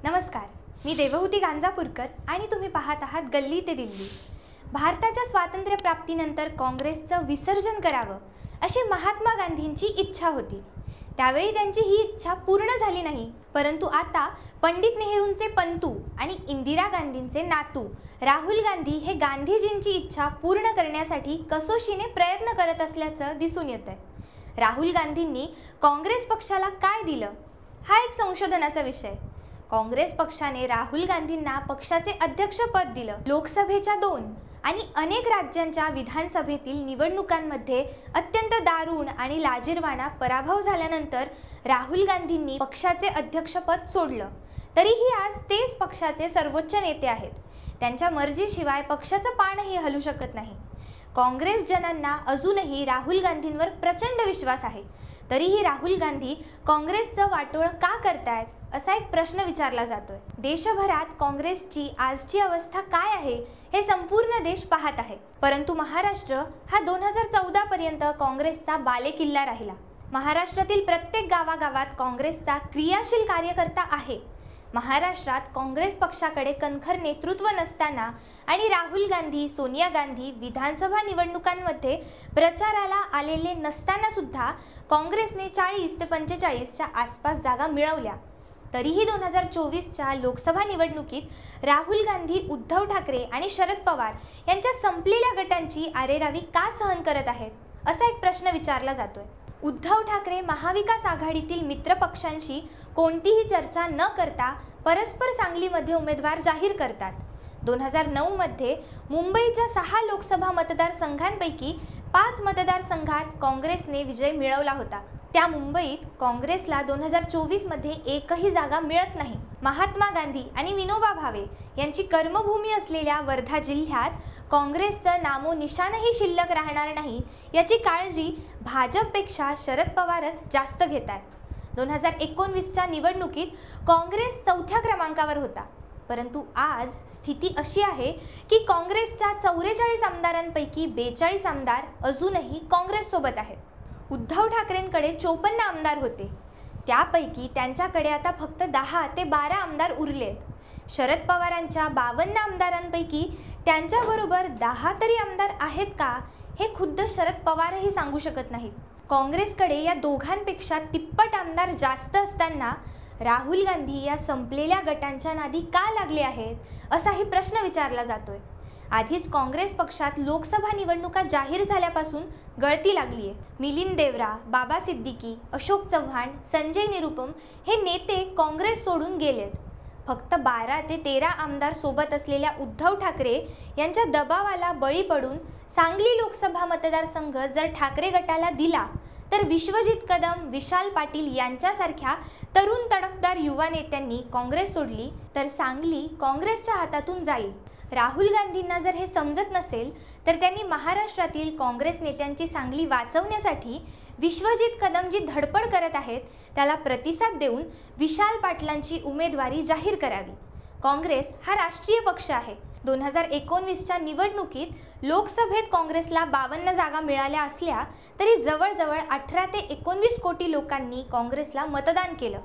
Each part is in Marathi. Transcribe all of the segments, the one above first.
नमस्कार, मी देवहूती गांजापूरकर आणि तुम्ही पाहत आहात गल्ली ते दिल्ली। भारताच्या स्वातंत्र्य प्राप्तीनंतर काँग्रेसचं विसर्जन करावं अशी महात्मा गांधींची इच्छा होती। त्यावेळी त्यांची ही इच्छा पूर्ण झाली नाही, परंतु आता पंडित नेहरूंचे पंतू आणि इंदिरा गांधींचे नातू राहुल गांधी हे गांधीजींची इच्छा पूर्ण करण्यासाठी कसोशीने प्रयत्न करत असल्याचं दिसून येतंय। राहुल गांधींनी काँग्रेस पक्षाला काय दिलं हा एक संशोधनाचा विषय। काँग्रेस पक्षाने राहुल गांधींना पक्षाचे अध्यक्षपद दिलं। लोकसभेच्या 2 आणि अनेक राज्यांच्या विधानसभेतील निवडणुकांमध्ये अत्यंत दारुण आणि लाजिरवाणा पराभव झाल्यानंतर राहुल गांधींनी पक्षाचे अध्यक्षपद सोडलं। तरीही आज तेच पक्षाचे सर्वोच्च नेते आहेत। त्यांच्या मर्जीशिवाय पक्षाचं पानही हलू शकत नाही। काँग्रेस जनांना अजूनही राहुल गांधींवर प्रचंड विश्वास आहे। तरीही राहुल गांधी काँग्रेसचं वाटोळ का करतायत असा एक प्रश्न विचारला जातोय। देशभरात काँग्रेसची आजची अवस्था काय आहे हे संपूर्ण देश पाहत आहे, परंतु महाराष्ट्र हा 2014 पर्यंत काँग्रेसचा बालेकिल्ला राहिला। महाराष्ट्रातील प्रत्येक गावागावात काँग्रेसचा क्रियाशील कार्यकर्ता आहे। महाराष्ट्रात काँग्रेस पक्षाकडे कणखर नेतृत्व नसताना आणि राहुल गांधी, सोनिया गांधी विधानसभा निवडणुकांमध्ये प्रचाराला आलेले नसताना सुद्धा काँग्रेसने 40 ते 45च्या आसपास जागा मिळवल्या। तरीही 2024च्या लोकसभा निवडणुकीत राहुल गांधी, उद्धव ठाकरे आणि शरद पवार यांच्या संपलेल्या गटांची आरेरावी का सहन करत आहेत असा एक प्रश्न विचारला जातोय। उद्धव ठाकरे महाविकास आघाडीतील मित्र पक्षांशी कोणतीही चर्चा न करता परस्पर सांगलीमध्ये उमेदवार जाहीर करतात। 2009 मध्ये मुंबईच्या 6 लोकसभा मतदारसंघांपैकी 5 मतदारसंघात काँग्रेसने विजय मिळवला होता। त्या मुंबईत काँग्रेसला 2024 मध्ये एकही जागा मिळत नाही। महात्मा गांधी आणि विनोबा भावे यांची कर्मभूमी असलेल्या वर्धा जिल्ह्यात काँग्रेसचं नामोनिशाणही शिल्लक राहणार नाही याची काळजी भाजपपेक्षा शरद पवारच जास्त घेत आहेत। 2019च्या निवडणुकीत काँग्रेस 4थ्या क्रमांकावर होता, परंतु आज स्थिती अशी आहे की काँग्रेसच्या 44 आमदारांपैकी 42 आमदार अजूनही काँग्रेस सोबत आहेत। उद्धव ठाकरेंकडे 54 आमदार होते, त्यापैकी त्यांच्याकडे आता फक्त 10 ते 12 आमदार उरलेत। शरद पवारांच्या 52 आमदारांपैकी त्यांच्याबरोबर 10 तरी आमदार आहेत का हे खुद्द शरद पवारही सांगू शकत नाहीत। काँग्रेसकडे या दोघांपेक्षा तिप्पट आमदार जास्त असताना राहुल गांधी या संपलेल्या गटांच्या नादी का लागले आहेत असाही प्रश्न विचारला जातोय। आधीच काँग्रेस पक्षात लोकसभा निवडणुका जाहीर झाल्यापासून गळती लागली आहे। मिलिंद देवरा, बाबा सिद्दीकी, अशोक चव्हाण, संजय निरुपम हे नेते काँग्रेस सोडून गेलेत। फक्त 12 ते 13 आमदार सोबत असलेल्या उद्धव ठाकरे यांच्या दबावाला बळी पडून सांगली लोकसभा मतदारसंघ जर ठाकरे गटाला दिला तर विश्वजित कदम, विशाल पाटील यांच्यासारख्या तरुण तडफदार युवा नेत्यांनी काँग्रेस सोडली तर सांगली काँग्रेसच्या हातातून जाईल। राहुल गांधींना जर हे समजत नसेल तर त्यांनी महाराष्ट्रातील काँग्रेस नेत्यांची सांगली वाचवण्यासाठी विश्वजित कदम जी धडपड करत आहेत त्याला प्रतिसाद देऊन विशाल पाटलांची उमेदवारी जाहीर करावी। काँग्रेस हा राष्ट्रीय पक्ष आहे। 2019च्या निवडणुकीत लोकसभेत काँग्रेसला 52 जागा मिळाल्या असल्या तरी जवळजवळ 18 ते 19 कोटी लोकांनी काँग्रेसला मतदान केलं।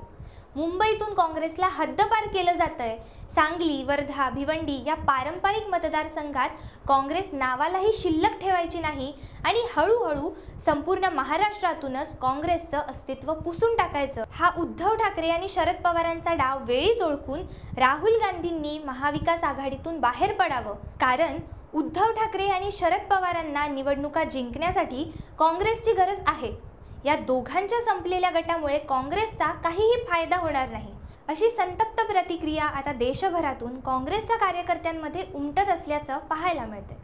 मुंबईतून काँग्रेसला हद्दपार केलं जातंय। सांगली, वर्धा, भिवंडी या पारंपरिक मतदारसंघात काँग्रेस नावालाही शिल्लक ठेवायची नाही आणि हळूहळू संपूर्ण महाराष्ट्रातूनच काँग्रेसचं अस्तित्व पुसून टाकायचं हा उद्धव ठाकरे आणि शरद पवारांचा डाव वेळीच ओळखून राहुल गांधींनी महाविकास आघाडीतून बाहेर पडावं। कारण उद्धव ठाकरे आणि शरद पवारांना निवडणुका जिंकण्यासाठी काँग्रेसची गरज आहे। या दोघांच्या संपलेल्या गटामुळे काँग्रेसचा काहीही फायदा होणार नाही अशी संतप्त प्रतिक्रिया आता देशभरातून काँग्रेसच्या कार्यकर्त्यांमध्ये उमटत असल्याचं पाहायला मिळते।